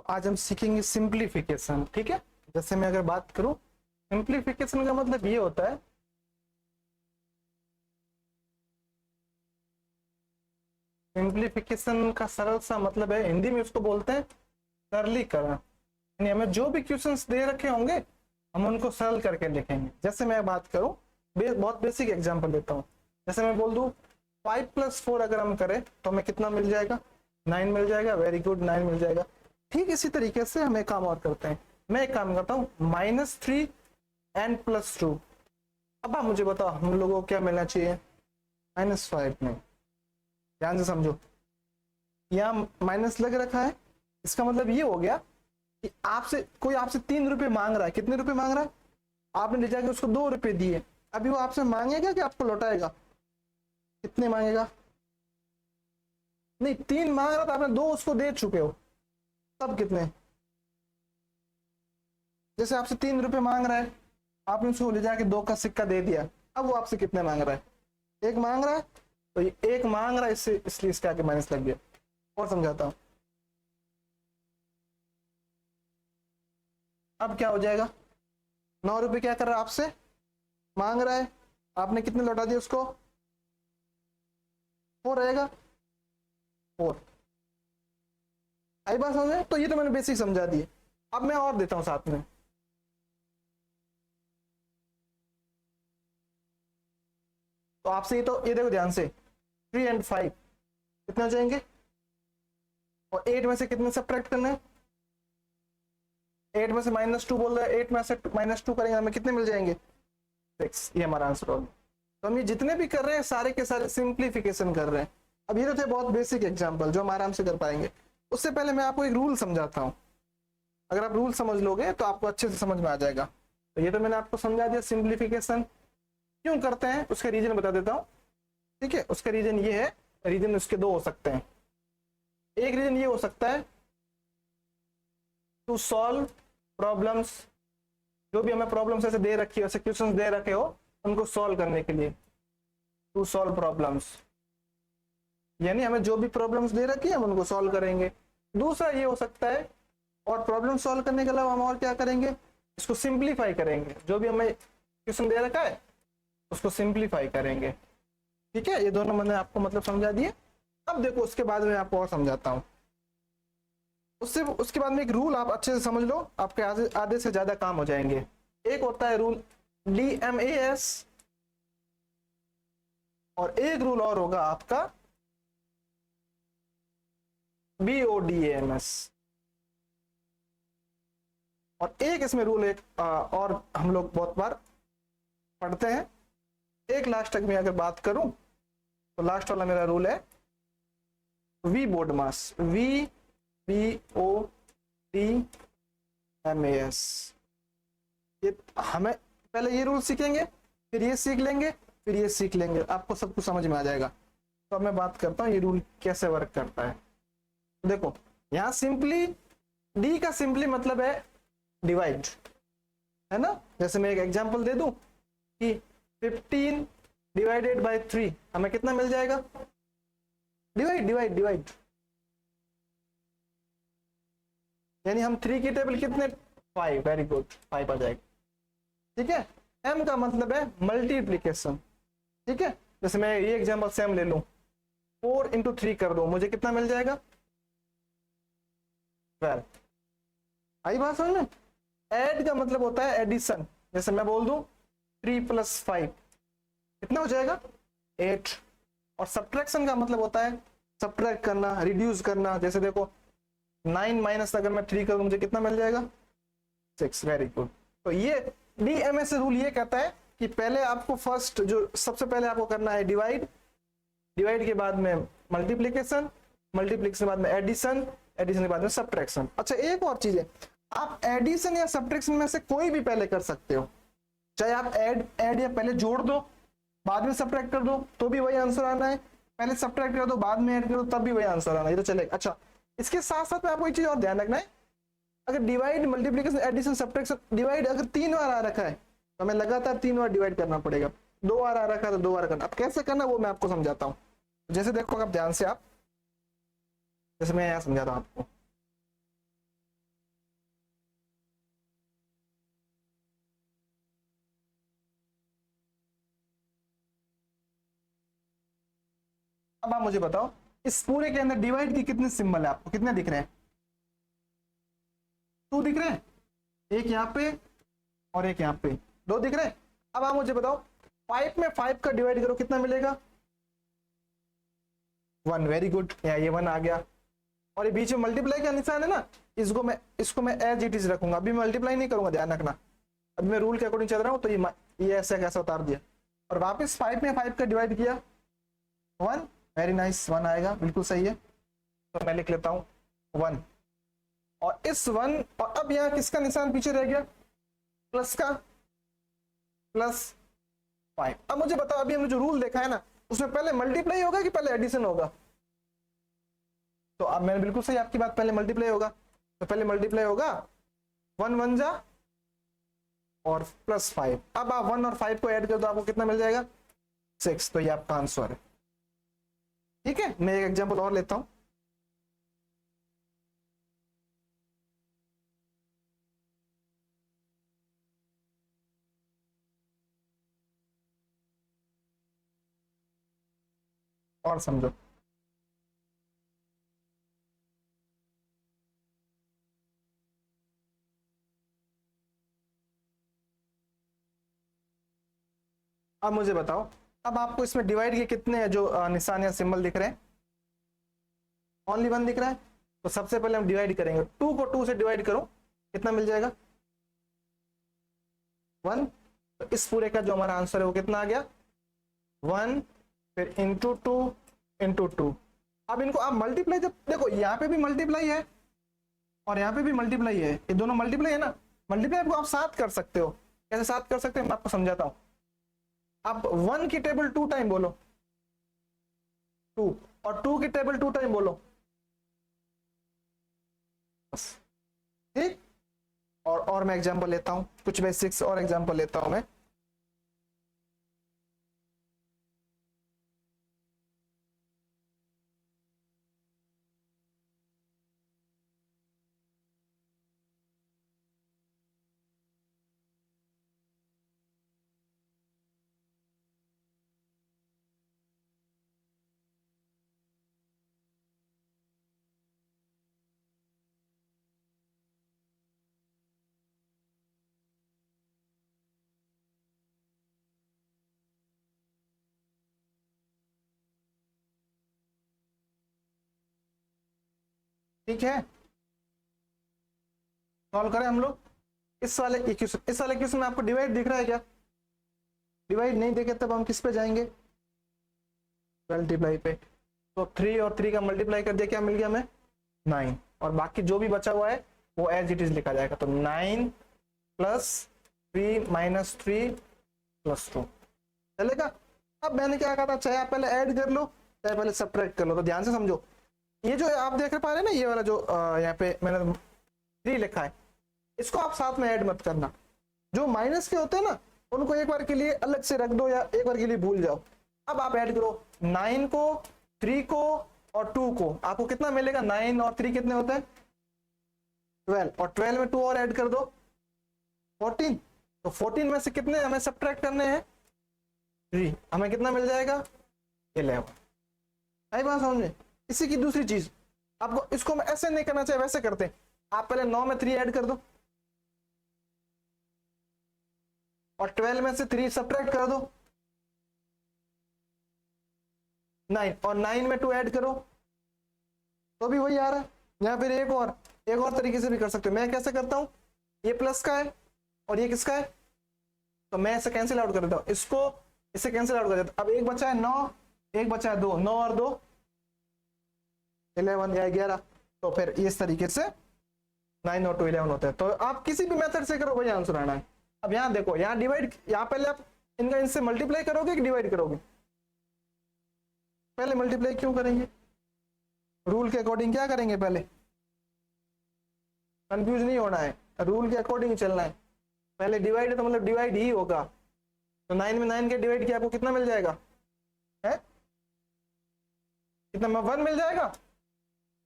तो आज हम सीखेंगे सिंप्लीफिकेशन। ठीक है, जैसे मैं अगर बात करूं, सिंप्लीफिकेशन का मतलब ये होता है सिंप्लीफिकेशन का सरल सा मतलब है, हिंदी में उसको बोलते हैं सरलीकरण। यानी हमें जो भी क्वेश्चंस दे रखे होंगे हम उनको सरल करके लिखेंगे। जैसे मैं बात करूं, बहुत बेसिक एग्जांपल देता हूं। जैसे मैं बोल दूं 5+4 अगर हम करें तो हमें कितना मिल जाएगा, 9 मिल जाएगा। वेरी गुड, 9 मिल जाएगा। ठीक इसी तरीके से हम एक काम और करते हैं। मैं एक काम करता हूँ -3n+2। अब आप मुझे बताओ हम लोगों को क्या मिलना चाहिए, -5 नहीं। ध्यान से समझो, यहाँ माइनस लग रखा है, इसका मतलब ये हो गया कि कोई आपसे 3 रुपए मांग रहा है। कितने रुपए मांग रहा है? आपने ले जाके उसको 2 रुपए दिए। अभी वो आपसे मांगेगा कि आपको लौटाएगा? कितने मांगेगा? नहीं, 3 मांग रहा था, आपने 2 उसको दे चुके हो, तब कितने? जैसे आपसे 3 रुपए मांग रहा है, आपने उसको ले जाके 2 का सिक्का दे दिया, अब वो आपसे कितने मांग रहा है? 1 मांग रहा है। तो ये 1 मांग रहा है, इसलिए इसके आगे माइनस लग गया। और समझाता हूं, अब क्या हो जाएगा? 9 रुपए क्या कर रहा है, आपसे मांग रहा है, आपने कितने लौटा दिए उसको? 4 रहेगा, 4। आई बात समझे? तो ये तो मैंने बेसिक समझा दिए। अब मैं और देता हूं साथ में। तो आपसे ये देखो ध्यान से, 3 और 5 कितने हो जाएंगे? और 8 में से कितने सब्ट्रैक्ट करना है? 8 में से -2 बोल रहा है, 8 में से -2 करेंगे, हमें कितने मिल जाएंगे? 6। ये हमारा आंसर होगा। तो हम ये जितने भी कर रहे हैं सारे के सारे सिंप्लीफिकेशन कर रहे हैं। अब ये तो थे बहुत बेसिक एग्जांपल जो हम आराम से कर पाएंगे। उससे पहले मैं आपको एक रूल समझाता हूं। अगर आप रूल समझ लोगे तो आपको अच्छे से समझ में आ जाएगा। तो ये तो मैंने आपको समझा दिया सिंप्लीफिकेशन क्यों करते हैं, उसका रीजन बता देता हूं। ठीक है, उसका रीजन ये है, रीजन उसके 2 हो सकते हैं। एक रीजन ये हो सकता है टू सॉल्व प्रॉब्लम्स, जो भी हमें प्रॉब्लम्स ऐसे दे रखी है, ऐसे क्वेश्चंस दे रखे हो, उनको सॉल्व करने के लिए, टू सॉल्व प्रॉब्लम्स। यानी हमें जो भी प्रॉब्लम्स दे रखी है हम उनको सॉल्व करेंगे। दूसरा ये हो सकता है, और प्रॉब्लम सॉल्व करने के अलावा हम और क्या करेंगे, इसको सिंप्लीफाई करेंगे। जो भी हमें क्वेश्चन दे रखा है उसको सिंप्लीफाई करेंगे। ठीक है, ये दोनों मैंने आपको मतलब समझा दिए। अब देखो उसके बाद में आपको और समझाता हूं। उसके बाद में एक रूल आप अच्छे से समझ लो, आपके आधे से ज्यादा काम हो जाएंगे। एक होता है रूल DMAS, और एक रूल और होगा आपका BODMS। और एक इसमें रूल और हम लोग बहुत बार पढ़ते हैं। एक लास्ट तक मैं अगर बात करूं तो लास्ट वाला मेरा रूल है VBODMAS, VBODMAS। ये हमें पहले ये रूल सीखेंगे, फिर ये सीख लेंगे, फिर ये सीख लेंगे, आपको सब कुछ समझ में आ जाएगा। तो अब मैं बात करता हूँ ये रूल कैसे वर्क करता है। तो देखो यहाँ सिंपली डी का सिंपली मतलब है डिवाइड, है ना। जैसे मैं एक एग्जांपल दे दूं कि 15 डिवाइडेड बाय 3 हमें कितना मिल जाएगा? डिवाइड डिवाइड डिवाइड, यानी हम 3 की टेबल कितने? 5। वेरी गुड, 5 आ जाएगा। ठीक है, m का मतलब है मल्टीप्लीकेशन। ठीक है, जैसे मैं ये एग्जांपल सेम ले लूं, 4 × 3 कर दो, मुझे कितना मिल जाएगा? 12। आई बात समझ में? ऐड का मतलब होता है एडिशन। जैसे मैं बोल दूं 3 + 5 कितना हो जाएगा? 8। और सब्ट्रैक्शन का मतलब होता है सब्ट्रैक्ट करना, रिड्यूस करना। जैसे देखो 9 माइनस अगर मैं 3 करूं मुझे कितना मिल जाएगा? 6। Very good. तो ये DMAS रूल ये कहता है कि पहले आपको जो सबसे पहले आपको करना है डिवाइड, डिवाइड के बाद में मल्टीप्लीकेशन, मल्टीप्लीकेशन के बाद में एडिशन, एडिशन के बाद में सब्ट्रैक्शन। अच्छा एक और चीज है, आप एडिशन या सब्ट्रैक्शन में से कोई भी पहले कर सकते हो। चाहे आप ऐड या पहले जोड़ दो बाद में सब्ट्रैक्ट कर दो तो भी वही आंसर आना है, पहले सब्ट्रैक्ट कर दो बाद में ऐड करो तब भी वही आंसर आना है, ये तो चलेगा। अच्छा इसके साथ साथ में आपको एक चीज और ध्यान रखना है, अगर divide, multiplication, addition, subtraction, divide अगर 3 बार आ रखा है तो हमें लगातार 3 बार डिवाइड करना पड़ेगा। 2 बार आ रखा है तो 2 बार करना। अब कैसे करना वो मैं आपको समझाता हूँ। जैसे देखो आप ध्यान से, आप जैसे मैं यहाँ समझाता हूँ आपको, आप मुझे बताओ इस पूरे के अंदर डिवाइड की कितने सिंबल है, आपको कितने दिख रहे हैं? 2 दिख रहे हैं, एक यहाँ पे और एक यहाँ पे, 2 दिख रहे हैं। अब आप मुझे बताओ 5 में 5 का डिवाइड करो कितना मिलेगा? 1। वेरी गुड, ये 1 आ गया। और ये बीच में मल्टीप्लाई का निशान है ना, इसको मैं एज इट इज रखूंगा, अभी मल्टीप्लाई नहीं करूंगा, ध्यान रखना। अभी मैं रूल के अकॉर्डिंग चल रहा हूं, तो ये ऐसा कैसा उतार दिया और वापस 5 में 5 का डिवाइड किया 1। वेरी नाइस, 1 आएगा, बिल्कुल सही है। तो मैं लिख लेता हूं 1 और इस 1, और अब यहाँ किसका निशान पीछे रह गया? प्लस का, +5। अब मुझे बताओ अभी हमने जो रूल देखा है ना, उसमें पहले मल्टीप्लाई होगा कि पहले एडिशन होगा? तो अब मैंने बिल्कुल सही आपकी बात, पहले मल्टीप्लाई होगा, तो पहले मल्टीप्लाई होगा 1 1 जा और +5। अब आप 1 और 5 को ऐड कर दो, आपको कितना मिल जाएगा? 6। तो ये आपका आंसर है। ठीक है, मैं एक एग्जांपल और लेता हूं। और समझो, अब मुझे बताओ, अब आपको इसमें डिवाइड के कितने जो निशान या सिंबल दिख रहे हैं? ओनली 1 दिख रहा है। तो सबसे पहले हम डिवाइड करेंगे, 2 को 2 से डिवाइड करो, कितना मिल जाएगा? 1। तो इस पूरे का जो हमारा आंसर है वो कितना आ गया? 1, फिर इंटू 2 इंटू 2। अब इनको आप मल्टीप्लाई, जब देखो यहाँ पे भी मल्टीप्लाई है और यहाँ पे भी मल्टीप्लाई है, ये दोनों मल्टीप्लाई है ना, मल्टीप्लाई को आप साथ कर सकते हो। कैसे साथ कर सकते हैं मैं आपको समझाता हूँ। आप 1 की टेबल 2 टाइम बोलो 2, और 2 की टेबल 2 टाइम बोलो, बस। ठीक, और मैं एग्जांपल लेता हूं, कुछ बेसिक्स और एग्जांपल लेता हूं मैं। ठीक है, सॉल्व करें हम लोग इस वाले इक्वेशन। इस वाले इक्वेशन में आपको डिवाइड दिख रहा है क्या? डिवाइड नहीं देखे तब हम किस पे जाएंगे? मल्टीप्लाई पे। तो 3 और 3 का मल्टीप्लाई कर दिया, क्या मिल गया हमें? 9। और बाकी जो भी बचा हुआ है वो एज इट इज लिखा जाएगा। तो 9 + 3 - 3 + 2 चलेगा। अब मैंने क्या कहा था, चाहे आप पहले ऐड कर लो चाहे पहले सब्ट्रैक्ट कर लो। तो ध्यान से समझो, ये जो आप देख पा रहे हैं ना, ये वाला जो यहाँ पे मैंने 3 लिखा है, इसको आप साथ में ऐड मत करना। जो माइनस के होते हैं ना, उनको एक बार के लिए अलग से रख दो या एक बार के लिए भूल जाओ। अब आप ऐड करो 9 को, 3 को और 2 को, आपको कितना मिलेगा? 9 और 3 कितने होते हैं? 12, और 12 में 2 और ऐड कर दो 14। तो 14 में से कितने हमें सब्ट्रैक्ट करने हैं? 3। हमें कितना मिल जाएगा? 11। आई बात समझे? इसी की दूसरी चीज, आपको इसको मैं ऐसे नहीं करना चाहिए, वैसे करते हैं। आप पहले 9 में 3 ऐड कर दो और 12 में से 3 सब्ट्रैक्ट कर दो 9, और 9 में 2 ऐड करो तो भी वही आ रहा है। या फिर एक और तरीके से भी कर सकते हो। मैं कैसे करता हूं, ये प्लस का है और ये किसका है, तो मैं इसे कैंसिल आउट कर देता हूं, इसको इससे कैंसिल आउट कर देता हूं। अब एक बचा है 9, एक बचा है 2, 9 और 2 11 या 11। तो फिर इस तरीके से 9 और 2 11 होता है। तो आप किसी भी मेथड से करो, वही आंसर आना है। अब यहाँ देखो, यहाँ डिवाइड, यहाँ पहले आप इनका इनसे मल्टीप्लाई करोगे कि डिवाइड करोगे? पहले मल्टीप्लाई क्यों करेंगे? रूल के अकॉर्डिंग क्या करेंगे? पहले कंफ्यूज नहीं होना है, रूल के अकॉर्डिंग चलना है। पहले डिवाइड है तो मतलब डिवाइड ही होगा। तो 9 में 9 के डिवाइड किया, आपको कितना मिल जाएगा? है कितना? 1 मिल जाएगा,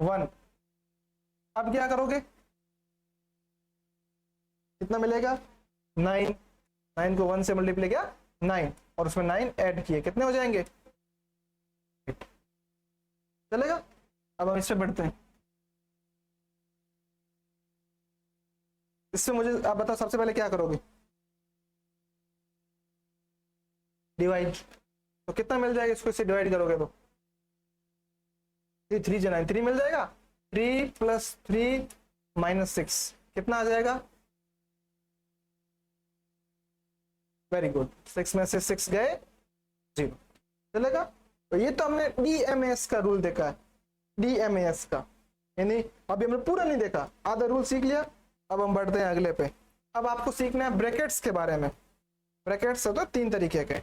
1। अब क्या करोगे? कितना मिलेगा? 9। 9 को 1 से मल्टीप्लाई किया 9, और उसमें 9 ऐड किए, कितने हो जाएंगे? चलेगा। अब हम इसमें बढ़ते हैं। इसमें मुझे आप बताओ सबसे पहले क्या करोगे, डिवाइड। तो कितना मिल जाएगा इसको, इससे डिवाइड करोगे तो 3 जा 9 3 मिल जाएगा। 3 + 3 - 6 कितना आ जाएगा, वेरी गुड, 6 में से 6 गए 0। चलेगा। तो ये तो हमने डीएमएस का रूल देखा है, डीएमएस का, यानी अभी हमने पूरा नहीं देखा, आधा रूल सीख लिया। अब हम बढ़ते हैं अगले पे। अब आपको सीखना है ब्रैकेट्स के बारे में। ब्रैकेट्स होता है 3 तरीके के।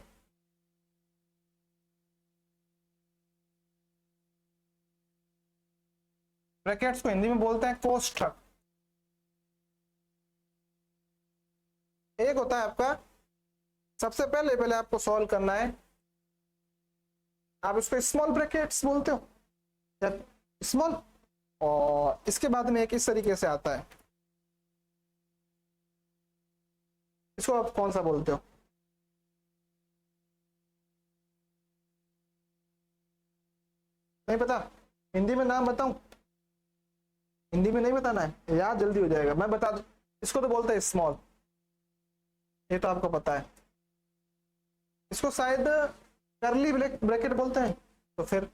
ब्रैकेट्स को हिंदी में बोलते हैं कोष्ठक। एक होता है आपका, सबसे पहले पहले आपको सॉल्व करना है, आप उसको स्मॉल ब्रैकेट्स बोलते हो या स्मॉल, और इसके बाद में एक इस तरीके से आता है, इसको आप कौन सा बोलते हो, नहीं पता, हिंदी में नाम बताऊं, हिंदी में नहीं बताना है, याद जल्दी हो जाएगा, मैं बता दूं। इसको तो बोलते हैं स्मॉल, ये तो आपको पता है। इसको शायद करली ब्रैकेट बोलते हैं, तो फिर,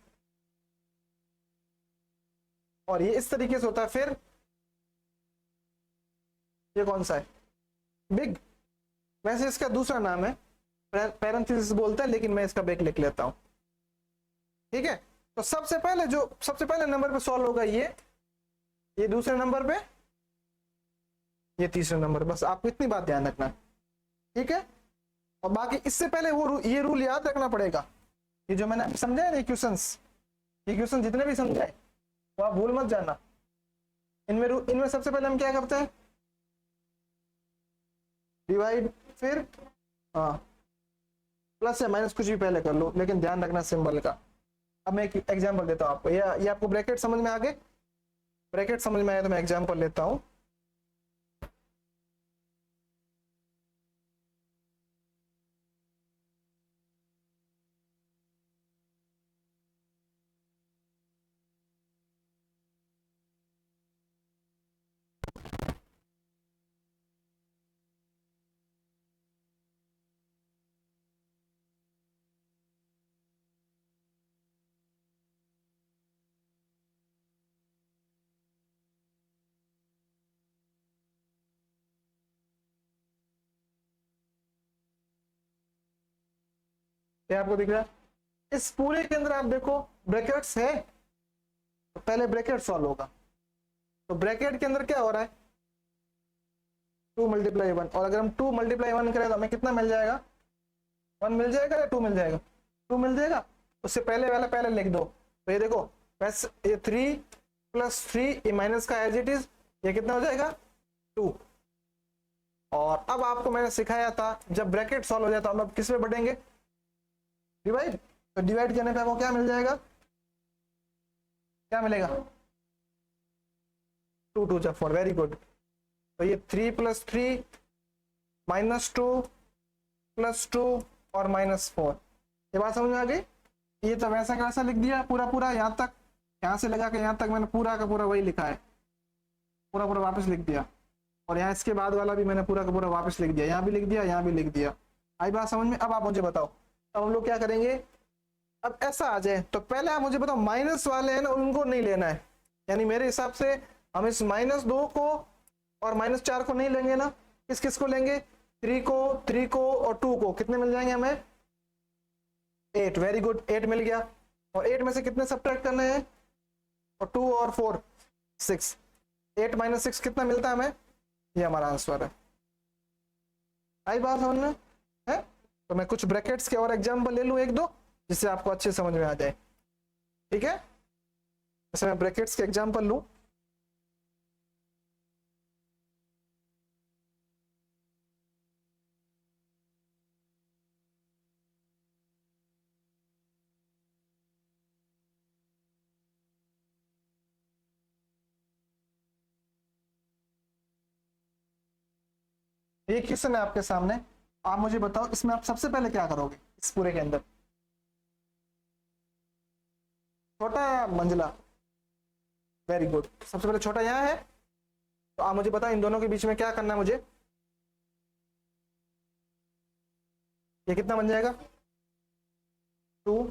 और ये इस तरीके से होता है। फिर ये कौन सा है, बिग, वैसे इसका दूसरा नाम है पैरेंथेसिस बोलते हैं, लेकिन मैं इसका बिग लिख लेता हूं, ठीक है। तो सबसे पहले नंबर पे सॉल्व होगा ये दूसरे नंबर पे, ये तीसरे नंबर, बस आपको इतनी बात ध्यान रखना, ठीक है। और बाकी इससे पहले ये रूल याद रखना पड़ेगा, ये जो मैंने समझाया ना क्वेश्चंस, ये क्वेश्चन जितने भी समझाए तो आप भूल मत जाना। इनमें सबसे पहले हम क्या करते हैं, डिवाइड, फिर हाँ प्लस या माइनस कुछ भी पहले कर लो, लेकिन ध्यान रखना सिंबल का। अब मैं एक एग्जांपल देता हूं आपको, ये आपको ब्रैकेट समझ में आ गए, ब्रैकेट समझ में आया तो मैं एग्जांपल लेता हूं। क्या आपको दिख रहा है, इस पूरे के अंदर आप देखो ब्रैकेट्स है, तो पहले ब्रैकेट सॉल्व होगा। तो ब्रैकेट के अंदर क्या हो रहा है, 2 × 1, और अगर हम 2 × 1 करें तो हमें कितना मिल जाएगा, 1 मिल जाएगा या 2 मिल जाएगा, 2 मिल जाएगा। उससे पहले वाला पहले लिख दो, तो ये देखो बस ये 3 + 3, ये माइनस का एज इट इज, ये कितना हो जाएगा 2। और अब आपको मैंने सिखाया था जब ब्रैकेट सॉल्व हो जाए तो हम अब किस में बढ़ेंगे, डिवाइड। तो डिवाइड करने पे आपको क्या मिल जाएगा, क्या मिलेगा, 2 × 2 = 4, वेरी गुड। तो ये 3 + 3 -2 + 2 और -4, ये बात समझ में आ गई। ये तो वैसा का वैसा लिख दिया पूरा यहाँ तक, यहाँ से लगा के यहाँ तक मैंने पूरा का पूरा वही लिखा है, पूरा वापस लिख दिया। और यहाँ इसके बाद वाला भी मैंने पूरा का पूरा वापस लिख दिया, यहाँ भी लिख दिया, यहाँ भी लिख दिया। आई बात समझ में। अब आप मुझे बताओ, अब हम लोग क्या करेंगे, अब ऐसा आ जाए तो पहले आप मुझे बताओ माइनस वाले हैं ना उनको नहीं लेना है, यानी मेरे हिसाब से हम इस -2 को और -4 को नहीं लेंगे ना, किस किस को लेंगे, 3 को और 2 को, कितने मिल जाएंगे हमें, 8, वेरी गुड, 8 मिल गया। और 8 में से कितने सब्ट्रैक्ट करने हैं, और 2 और 4 6, 8 - 6 कितना मिलता है हमें, ये हमारा आंसर है। आई बात समझ में है। तो मैं कुछ ब्रैकेट्स के और एग्जांपल ले लूं 1-2, जिससे आपको अच्छे समझ में आ जाए, ठीक है। जैसे मैं ब्रैकेट्स के एग्जांपल लूं, एक क्वेश्चन है आपके सामने, आप मुझे बताओ इसमें आप सबसे पहले क्या करोगे, इस पूरे के अंदर छोटा या मंजिला? वेरी गुड, सबसे पहले छोटा यहाँ है। तो आप मुझे बताओ इन दोनों के बीच में क्या करना है मुझे, ये कितना बन जाएगा? 2।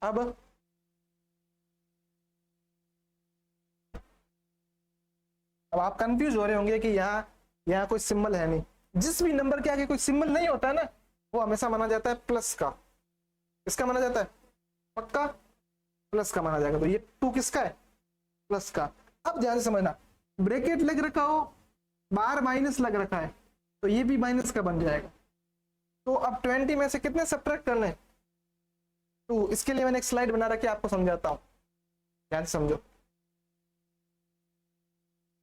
अब आप कंफ्यूज हो रहे होंगे कि यहाँ कोई सिंबल है नहीं। जिस भी नंबर के आगे कोई सिंबल नहीं होता है ना, वो हमेशा माना जाता है प्लस का। किसका माना जाता है? पक्का प्लस का माना जाएगा। तो ये 2 किसका है? प्लस का। अब ध्यान से समझना, ब्रैकेट लग रखा हो, बाहर माइनस लग रखा है, तो ये भी माइनस का बन जाएगा। तो अब 20 में से कितने सब्ट्रैक्ट करने? 2। इसके लिए मैंने एक स्लाइड बना रखी है, आपको समझाता हूँ, ध्यान से समझो।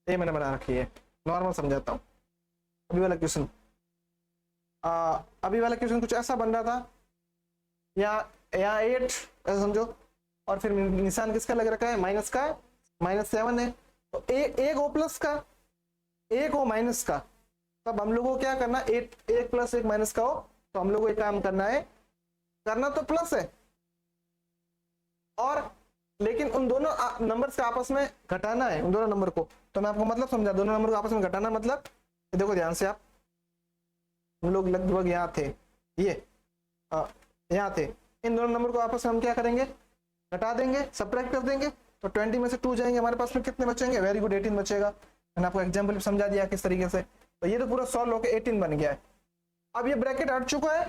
ये मैंने बना रखी है, नॉर्मल समझाता हूँ। अभी वाला क्वेश्चन कुछ ऐसा बन रहा था, यहाँ 8 ऐसा समझो, और फिर निशान किसका लग रखा है? माइनस का, -7 है। तो एक हो प्लस का, एक हो माइनस का। तब हम लोगों को क्या करना? 8 एक प्लस एक माइनस का हो, तो हम लोगों को एक काम करना है, करना तो प्लस है, और लेकिन उन दोनों नंबर्स का आपस में घटाना है, उन दोनों नंबर को। तो मैं आपको मतलब समझा, दोनों नंबर को आपस में घटाना मतलब, देखो ध्यान से आप, हम लोग लगभग यहाँ थे, ये यहाँ थे, इन दोनों नंबर को आपस में हम क्या करेंगे? घटा देंगे, सब्ट्रैक्ट कर देंगे। तो 20 में से 2 जाएंगे, हमारे पास में कितने बचेंगे? वेरी गुड, 18 बचेगा। मैंने आपको एग्जाम्पल समझा दिया किस तरीके से। तो ये तो पूरा सॉल्व होकर 18 बन गया है। अब ये ब्रैकेट हट चुका है,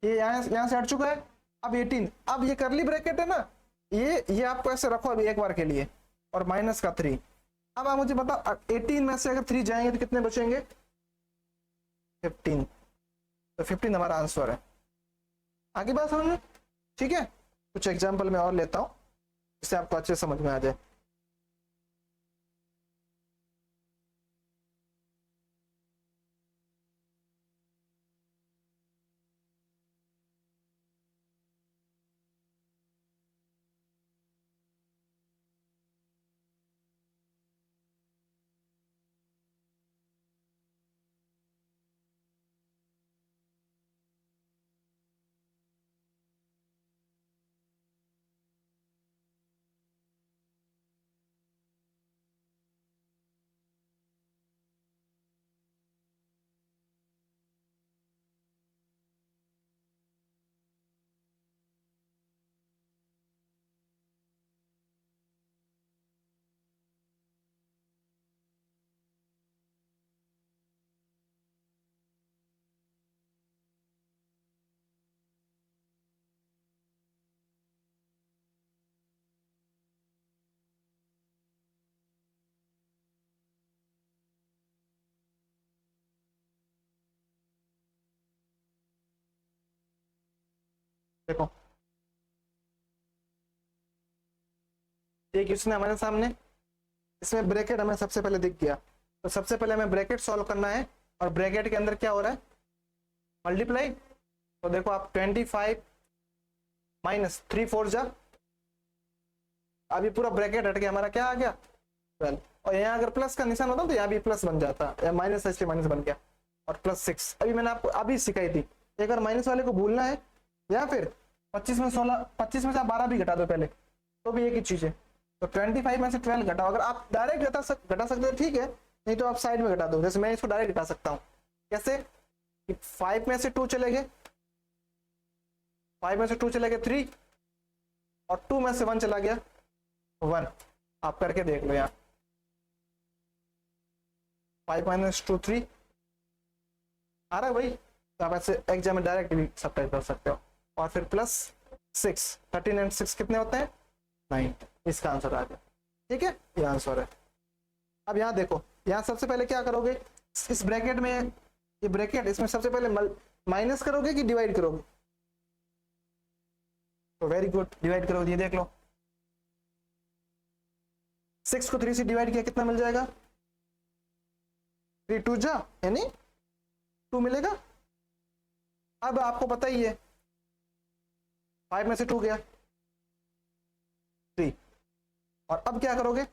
ये यहाँ से हट चुका है। अब 18, अब ये करली ब्रैकेट है ना, ये आपको ऐसे रखो अभी एक बार के लिए, और माइनस का 3। अब आप मुझे बताओ 18 में से अगर 3 जाएंगे तो कितने बचेंगे? 15। तो 15 हमारा आंसर है। आगे बात समझ में? ठीक है, कुछ एग्जाम्पल मैं और लेता हूं, इससे आपको अच्छे समझ में आ जाए। देखो ये क्वेश्चन है हमारे सामने, इसमें ब्रैकेट हमें सबसे पहले दिख गया। तो सबसे पहले हमें ब्रैकेट सॉल्व करना है, और ब्रैकेट के अंदर क्या हो रहा है? मल्टीप्लाई। तो देखो आप 25 माइनस 3 4 जा, अभी पूरा ब्रैकेट हट के हमारा क्या आ गया? 12। और यहाँ अगर प्लस का निशान होता तो यहाँ भी प्लस बन जाता, या माइनस इसलिए माइनस बन गया, और +6। अभी मैंने आपको अभी सिखाई थी। एक बार माइनस वाले को भूलना है, या फिर 25 में 16, 25 में से आप 12 भी घटा दो पहले, तो भी एक ही चीज है। तो 25 में से 12 घटाओ। अगर आप डायरेक्ट घटा सकते हो ठीक है, नहीं तो आप साइड में घटा दो। जैसे मैं इसको डायरेक्ट घटा सकता हूँ, कैसे? 5 में से 2 चले गए, 5 में से 2 चले गए 3, और 2 में से 1 चला गया 1। आप करके देख लो यहाँ, 5 - 2 3 आ रहा है भाई। तो आप ऐसे एग्जाम में डायरेक्ट भी सब्ट्रैक्ट कर सकते हो। और फिर +6, 13 और 6 कितने होते हैं? 9। इसका आंसर आ गया। ठीक है, ये आंसर है। अब यहाँ देखो, यहाँ सबसे पहले क्या करोगे? इस ब्रैकेट में, ये ब्रैकेट, इसमें सबसे पहले माइनस करोगे कि डिवाइड करोगे? तो वेरी गुड, डिवाइड करोगे। ये देख लो, 6 को 3 से डिवाइड किया, कितना मिल जाएगा? 3 2 जा, यानी 2 मिलेगा। अब आपको पता ही है, 5 में से 2 गया 3, और अब क्या करोगे?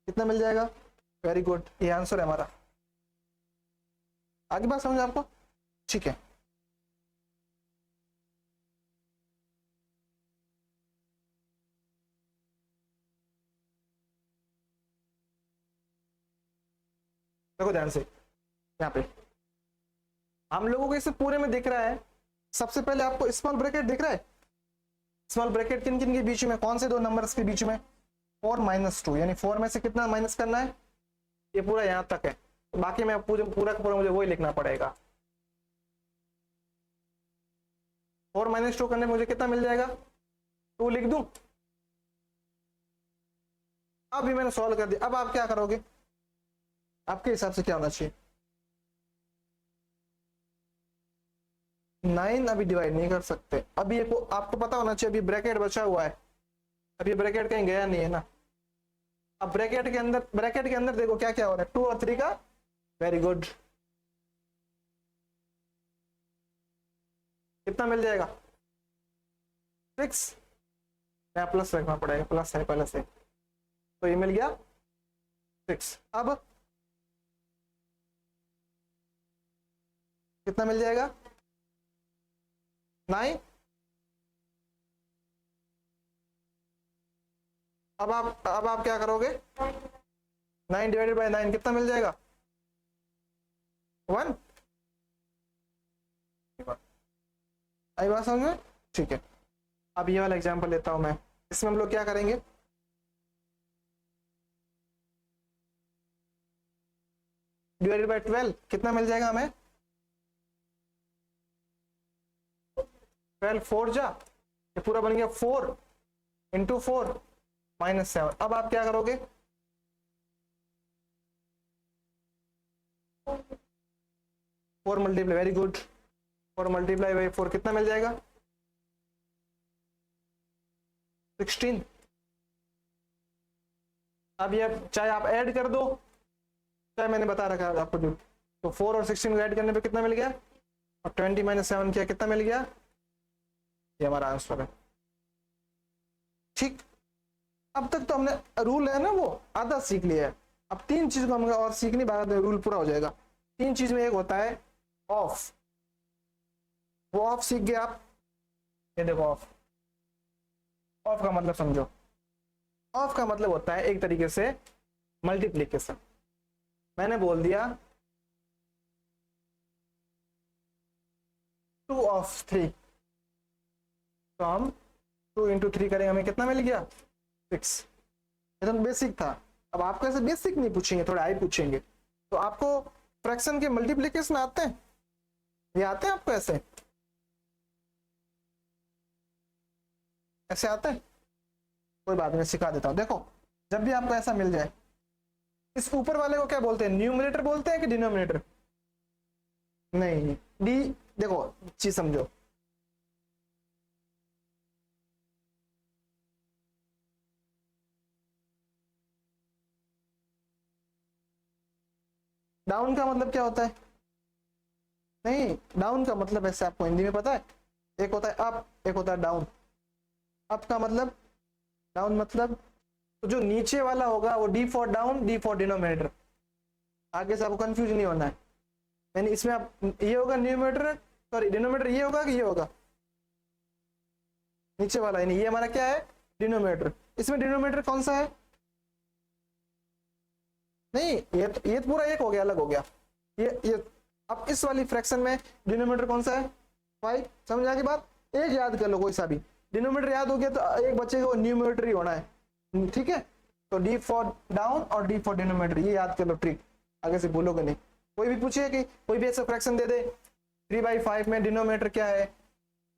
कितना मिल जाएगा? वेरी गुड, ये आंसर है हमारा। आगे बात समझ आपको? ठीक है। देखो ध्यान से, यहाँ पे हम लोगों को इसे पूरे में दिख रहा है। सबसे पहले आपको स्मॉल ब्रैकेट दिख रहा है। स्मॉल ब्रैकेट किन किन के बीच में, कौन से दो नंबर्स के बीच में? 4 - 2, यानी 4 में से कितना माइनस करना है? ये पूरा यहां तक है, तो बाकी मैं पूरा पूरा मुझे वही लिखना पड़ेगा। 4 - 2 करने में मुझे कितना मिल जाएगा? 2 लिख दूं। अभी मैंने सॉल्व कर दिया। अब आप क्या करोगे? आपके हिसाब से क्या होना चाहिए? 9 अभी डिवाइड नहीं कर सकते। अभी ये आपको पता होना चाहिए, अभी ब्रैकेट बचा हुआ है, अभी ब्रैकेट कहीं गया नहीं है ना। अब ब्रैकेट के अंदर देखो क्या क्या हो रहा है, 2 और 3 का। वेरी गुड, कितना मिल जाएगा? 6। यहाँ प्लस रखना पड़ेगा, प्लस है पहले से, तो ये मिल गया 6। अब कितना मिल जाएगा? 9। अब आप क्या करोगे? 9 डिवाइडेड बाय 9 कितना मिल जाएगा? 1। आई बात समझ में? ठीक है। अब ये वाला एग्जांपल लेता हूं मैं। इसमें हम लोग क्या करेंगे? डिवाइडेड बाय 12 कितना मिल जाएगा हमें? 12 4 जा, ये पूरा बन गया 4 × 4 -7। अब आप क्या करोगे? 4 multiply, very good, 4 multiply by 4 कितना मिल जाएगा? 16। अब ये चाहे आप ऐड कर दो, चाहे मैंने बता रखा है आपको जो, तो 4 और 16 को ऐड करने पे कितना मिल गया? और 20 - 7 किया, कितना मिल गया? ये हमारा आंसर है। ठीक, अब तक तो हमने रूल है ना वो आधा सीख लिया है। अब 3 चीज को हम और सीखनी, बाद में रूल पूरा हो जाएगा। 3 चीज में एक होता है ऑफ, वो ऑफ सीख गए आप। ये देखो ऑफ, ऑफ का मतलब समझो। ऑफ का मतलब होता है एक तरीके से मल्टीप्लीकेशन। मैंने बोल दिया 2 ऑफ 3, तो हम 2 × 3 करेंगे, हमें कितना मिल गया? 6। ये तो बेसिक था। अब आपको ऐसे बेसिक नहीं पूछेंगे, थोड़े हाई पूछेंगे। तो आपको फ्रैक्शन के मल्टीप्लीकेशन आते हैं? ये आते हैं आपको? ऐसे आते हैं? कोई बात नहीं, सिखा देता हूं। देखो, जब भी आपको ऐसा मिल जाए, इस ऊपर वाले को क्या बोलते हैं? न्यूमरेटर बोलते हैं कि डिनोमिनेटर? नहीं, डी। देखो चीज समझो, डाउन का मतलब क्या होता है? नहीं, डाउन का मतलब ऐसे आपको हिंदी में पता है, एक होता है अप, एक होता है डाउन। अप का मतलब, डाउन मतलब, तो जो नीचे वाला होगा वो D for down, D for denominator. आगे से आपको कंफ्यूज नहीं होना है। यानी इसमें आप, ये होगा न्यूमरेटर, सॉरी डिनोमिनेटर, ये होगा कि ये होगा? नीचे वाला, यानी ये हमारा क्या है? डिनोमिनेटर। इसमें डिनोमिनेटर कौन सा है? नहीं, ये तो पूरा एक हो गया, अलग हो गया। ये अब इस वाली फ्रैक्शन में डिनोमिनेटर कौन सा है? 5। समझ आ गई बात? एक याद कर लो कोई सा भी, डिनोमिनेटर याद हो गया तो एक बच्चे को न्यूमरेटर ही होना है। ठीक है, तो डी फॉर डाउन और डी फॉर डिनोमिनेटर, ये याद कर लो ट्रिक, आगे से भूलोगे नहीं। कोई भी पूछिए कि कोई भी ऐसा फ्रैक्शन दे दे 3/5 में डिनोमिनेटर क्या है,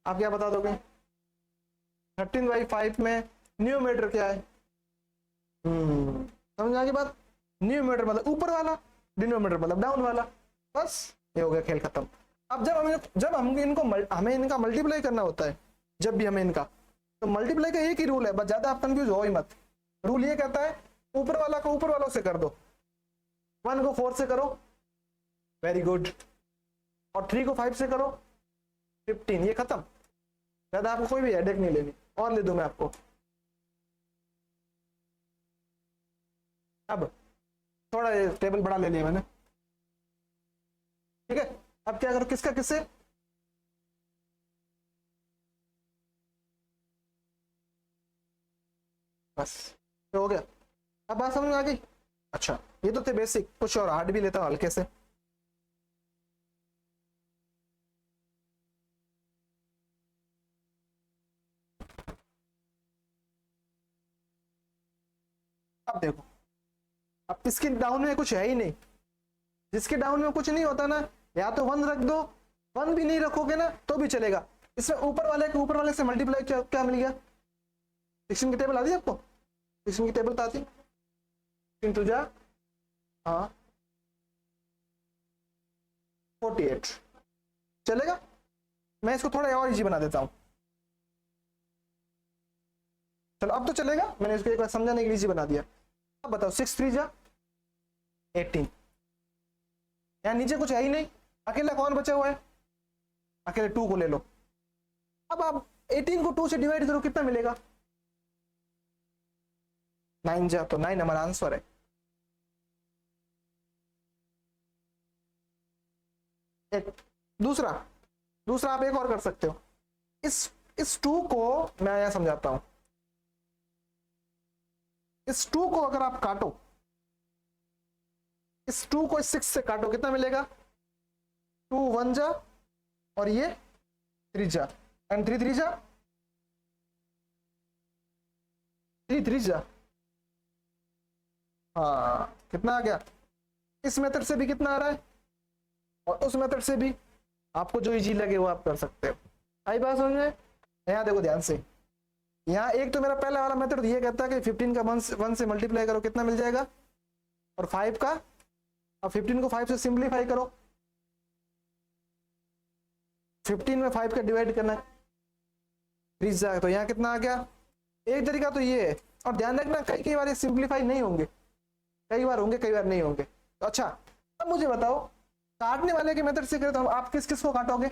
आप क्या बता दोगे? 13/5 में न्यूमरेटर क्या है? समझ आ गई बात? न्यूमरेटर मतलब ऊपर वाला, डिनोमिनेटर मतलब डाउन वाला। बस ये हो गया, खेल खत्म। अब जब हम इनको हमें इनका मल्टीप्लाई करना होता है, जब भी हमें इनका, तो मल्टीप्लाई का एक ही रूल है, बस ज्यादा आप कंफ्यूज हो ही मत। रूल ये कहता है ऊपर वाला को ऊपर वालों से कर दो, 1 को 4 से करो, वेरी गुड, और 3 को 5 से करो, 15। ये खत्म, ज्यादा आपको कोई भी हेडेक नहीं लेनी। और ले दूं मैं आपको, अब थोड़ा टेबल बड़ा ले लिया मैंने, ठीक है। अब क्या करो, किसका किससे, बस तो हो गया। अब बात समझ में आ गई। अच्छा ये तो थे बेसिक, कुछ और हार्ड भी लेता हूँ हल्के से। अब देखो, अब इसके डाउन में कुछ है ही नहीं, जिसके डाउन में कुछ नहीं होता ना, या तो वन रख दो, वन भी नहीं रखोगे ना तो भी चलेगा। इसमें ऊपर वाले के ऊपर वाले से मल्टीप्लाई क्या मिल गया, 16 की टेबल आती है आपको, 16 की टेबल तो आती, 16 टू जा, हाँ 48 चलेगा। मैं इसको थोड़ा और इजी बना देता हूँ, चलो अब तो चलेगा, मैंने इसको एक बार समझाने के लिए इजी बना दिया। अब बताओ 6 3 जा 18, यहाँ नीचे कुछ है ही नहीं, अकेला कौन बचा हुआ है, अकेले 2 को ले लो। अब आप 18 को 2 से डिवाइड करो, कितना मिलेगा, 9 जा, तो 9 हमारा आंसर है। एक दूसरा, दूसरा आप एक और कर सकते हो, इस 2 को मैं यहां समझाता हूं, इस 2 को अगर आप काटो, इस 2 को इस 6 से काटो, कितना मिलेगा, 2 1 जा, और ये 3 जा, एंड 3 3 जा, 3 3 जा, हाँ कितना आ गया। इस मेथड से भी कितना आ रहा है, और उस मेथड से भी, आपको जो इजी लगे वो आप कर सकते हो। आई बात समझ में। यहाँ देखो ध्यान से, यहाँ एक तो मेरा पहला वाला मेथड ये कहता है कि 15 का 1 से मल्टीप्लाई करो, कितना मिल जाएगा, और 5 का, अब 15 को 5 से सिंप्लीफाई करो, 15 में 5 का डिवाइड करना है, 30 जाएगा, तो यहाँ कितना आ गया। एक तरीका तो ये है, और ध्यान रखना कई कई बार सिंप्लीफाई नहीं होंगे, कई बार होंगे कई बार नहीं होंगे। तो अच्छा अब मुझे बताओ, काटने वाले के मेथड से करें तो आप किस किस को काटोगे,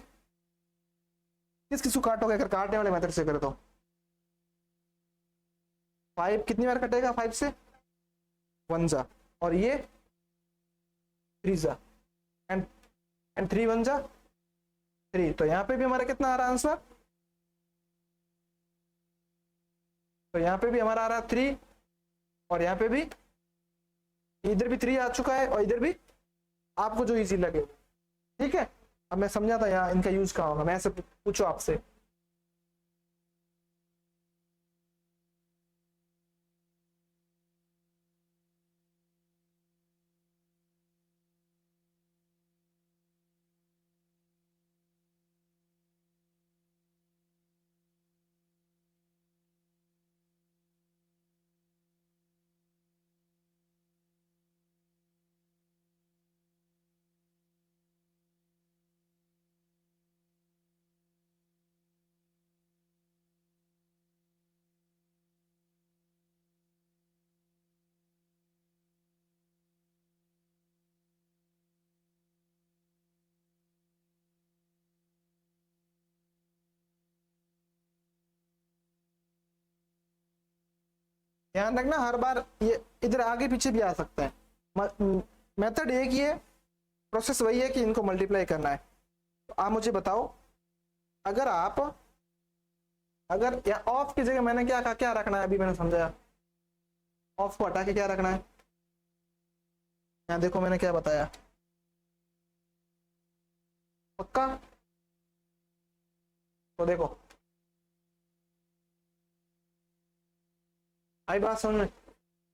किस किस को काटोगे अगर काटने वाले मेथड से करें तो, 5 कितनी बार कटेगा, 5 से 1 जा, और ये 3 जा, एंड 3 1 जा 3, तो यहाँ पे भी हमारा कितना आ रहा है आंसर, तो यहाँ पे भी हमारा आ रहा है 3, और यहाँ पे भी, इधर भी 3 आ चुका है, और इधर भी, आपको जो इजी लगे। ठीक है, अब मैं समझा था यहाँ इनका यूज कहाँ होगा, मैं ऐसे पूछो आपसे, ध्यान रखना हर बार ये इधर आगे पीछे भी आ सकता है, मेथड एक ही है, प्रोसेस वही है कि इनको मल्टीप्लाई करना है। तो आप मुझे बताओ, अगर आप, अगर या ऑफ की जगह मैंने क्या कहा, क्या रखना है, अभी मैंने समझाया, ऑफ को हटा के क्या रखना है, यहाँ देखो मैंने क्या बताया, पक्का, तो देखो आई बात समझ में।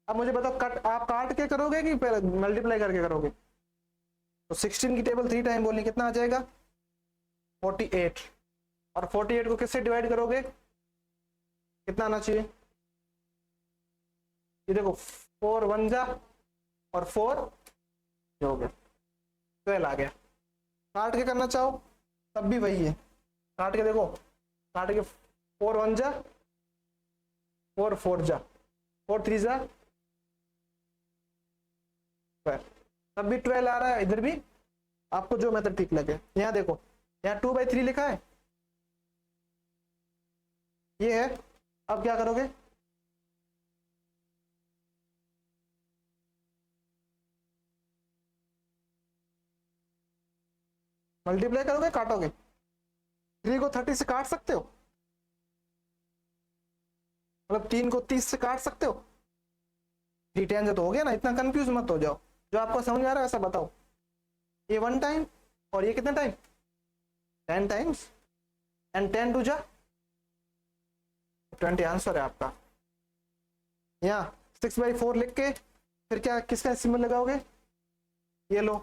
अब मुझे बताओ, कट आप काट के करोगे कि मल्टीप्लाई करके करोगे, तो 16 की टेबल 3 टाइम बोलनी, कितना आ जाएगा 48, और 48 को किससे डिवाइड करोगे, कितना आना चाहिए, ये देखो 4 1 जा, और 4 हो गया, 12 आ गया। काट के करना चाहो तब भी वही है, काट के देखो, काट के 4 1 जा, 4 4 जा, 4 3 जा 12, तब भी 12 आ रहा है, इधर भी आपको जो मेथड ठीक लगे। यहाँ देखो, यहाँ 2/3 लिखा है, ये है, अब क्या करोगे, मल्टीप्लाई करोगे काटोगे, 3 को 30 से काट सकते हो, मतलब 3 को 30 से काट सकते हो, 3 10 से तो हो गया ना, इतना कंफ्यूज मत हो जाओ, जो आपको समझ में आ रहा है ऐसा बताओ। ये 1 टाइम और ये कितने टाइम, 10 टाइम्स, एंड 10 टू जा 20 आंसर है आपका। यहाँ 6/4 लिख के फिर क्या किसका सिंबल लगाओगे, ये लो,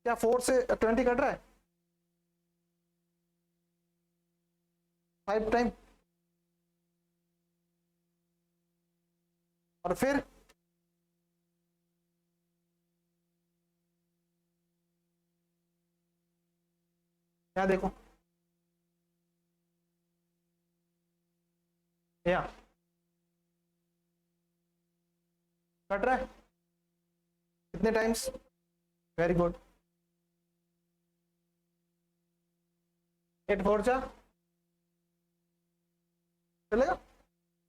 क्या 4 से 20 कट रहा है, 5 टाइम, और फिर यहाँ देखो, यहाँ कट रहा है कितने टाइम्स, वेरी गुड, 8 4 जा चलेगा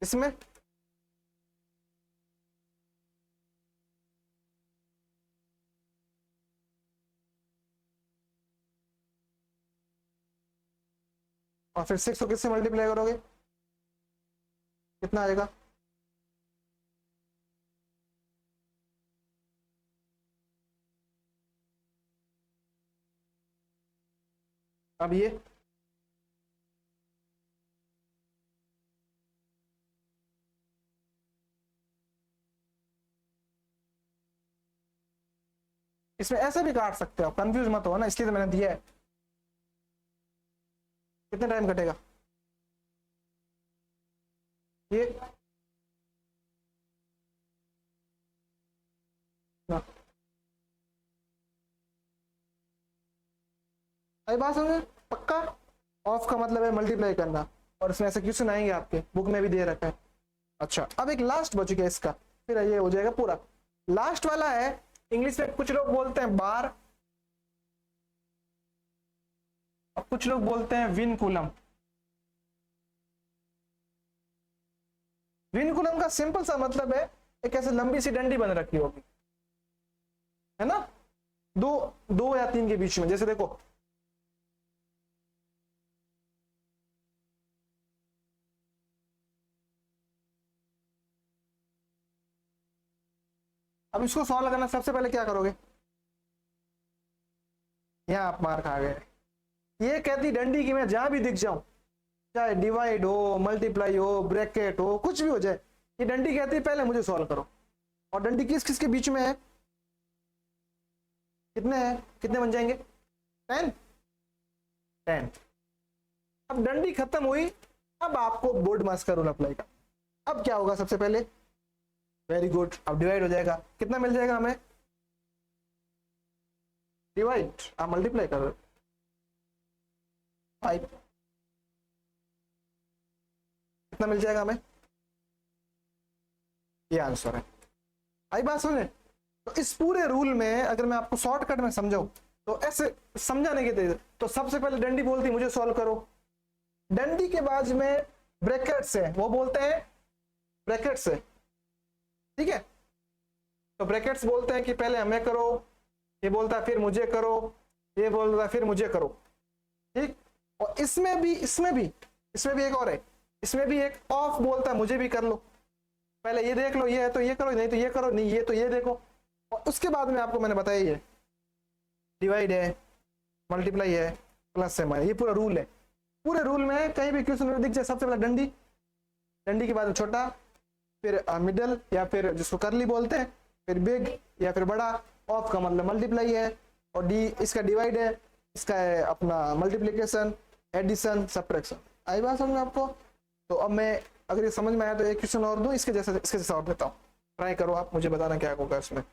इसमें, और फिर 6 को किससे मल्टीप्लाई करोगे, कितना आएगा, अब ये इसमें ऐसे भी काट सकते हो, कंफ्यूज मत हो ना, इसलिए तो मैंने दिया है। कितने टाइम कटेगा ये ना, आई बात समझे पक्का। ऑफ का मतलब है मल्टीप्लाई करना, और इसमें ऐसे क्वेश्चन आएंगे आपके बुक में भी दे रखा है। अच्छा अब एक लास्ट बच गया इसका, फिर ये हो जाएगा पूरा। लास्ट वाला है, इंग्लिश में कुछ लोग बोलते हैं बार और कुछ लोग बोलते हैं विनकुलम। विनकुलम का सिंपल सा मतलब है एक ऐसे लंबी सी डंडी बन रखी होगी, है ना, दो 2 या 3 के बीच में, जैसे देखो अब इसको सॉल्व करना, सबसे पहले क्या करोगे, यहां आप मार खा गए। ये कहती डंडी की मैं जहां भी दिख जाऊं, चाहे डिवाइड हो, मल्टीप्लाई हो, ब्रैकेट हो, कुछ भी हो जाए, ये डंडी कहती है पहले मुझे सॉल्व करो। और डंडी किस किस के बीच में है, कितने हैं, कितने बन जाएंगे, 10 10। अब डंडी खत्म हुई, अब आपको बोर्ड मास्क का रूल अप्लाई का। अब क्या होगा सबसे पहले, वेरी गुड, अब डिवाइड हो जाएगा, कितना मिल जाएगा हमें, डिवाइड, आप मल्टीप्लाई करो 5, कितना मिल जाएगा हमें, ये आंसर है। आई बात समझे। तो इस पूरे रूल में अगर मैं आपको शॉर्टकट में समझाऊं तो ऐसे समझाने के तरीके, तो सबसे पहले डंडी बोलती मुझे सॉल्व करो, डंडी के बाद में ब्रैकेट्स है, वो बोलते हैं ब्रैकेट्स है, ठीक है, तो ब्रैकेट्स बोलते हैं कि पहले हमें करो, ये बोलता है फिर मुझे करो, ये बोलता है फिर मुझे करो, ठीक। और इसमें भी एक और है, इसमें भी एक ऑफ बोलता है मुझे भी कर लो, पहले ये देख लो, ये है तो ये करो, नहीं तो ये करो, नहीं ये तो ये देखो। और उसके बाद में आपको मैंने बताया ये डिवाइड है, मल्टीप्लाई है, प्लस है, माइनस, ये पूरा रूल है। पूरे रूल में कहीं भी क्वेश्चन दिख जाए, सबसे पहले डंडी, डंडी के बाद में छोटा, फिर मिडल या फिर जिसको करली बोलते हैं, फिर बिग या फिर बड़ा, ऑफ का मतलब मल्टीप्लाई है, और डी इसका डिवाइड है, इसका है अपना मल्टीप्लीकेशन, एडिशन, सब्ट्रैक्शन। आई बात समझ में आपको। तो अब मैं अगर ये समझ में आया तो एक क्वेश्चन और दूं इसके जैसा और देता हूँ, ट्राई करो आप, मुझे बताना क्या होगा इसमें।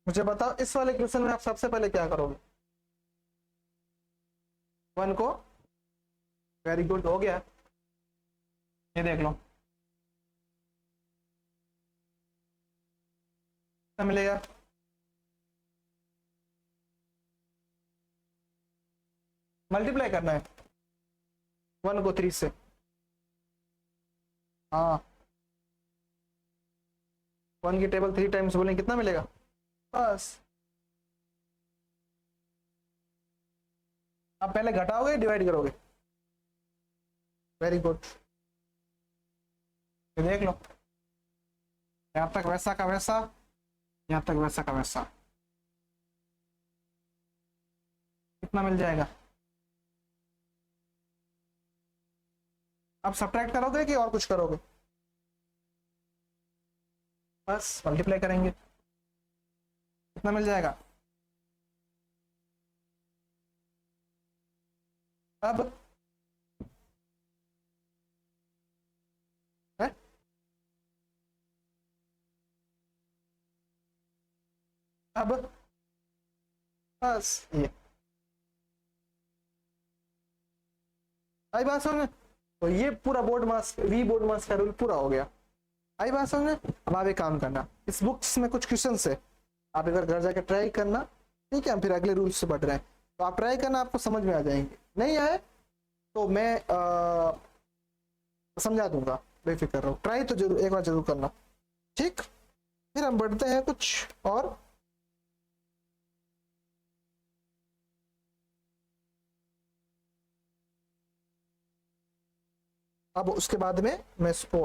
मुझे बताओ इस वाले क्वेश्चन में आप सबसे पहले क्या करोगे, 1 को वेरी गुड, हो गया। ये देख लो कितना मिलेगा। मल्टीप्लाई करना है 1 को 3 से। हाँ 1 की टेबल 3 टाइम्स बोलें कितना मिलेगा, बस। आप पहले घटाओगे डिवाइड करोगे। वेरी गुड, देख लो यहां तक वैसा का वैसा, यहां तक वैसा का वैसा, कितना मिल जाएगा। आप सब्ट्रैक्ट करोगे कि और कुछ करोगे, बस मल्टीप्लाई करेंगे, कितना मिल जाएगा। अब है? अब बस ये आई बात समझ में। तो ये पूरा बोर्ड मास, वी बोर्ड मास का रूल पूरा हो गया। आई बात समझ में। अब आप एक काम करना, इस बुक्स में कुछ क्वेश्चन है, आप एक बार घर जाकर ट्राई करना, ठीक है। हम फिर अगले रूल्स से बढ़ रहे हैं, तो आप ट्राई करना, आपको समझ में आ जाएंगे। नहीं आए तो मैं समझा दूंगा, बेफिक्र रहो। ट्राई तो जरूर एक बार जरूर करना, ठीक। फिर हम बढ़ते हैं कुछ और। अब उसके बाद में मैं इसको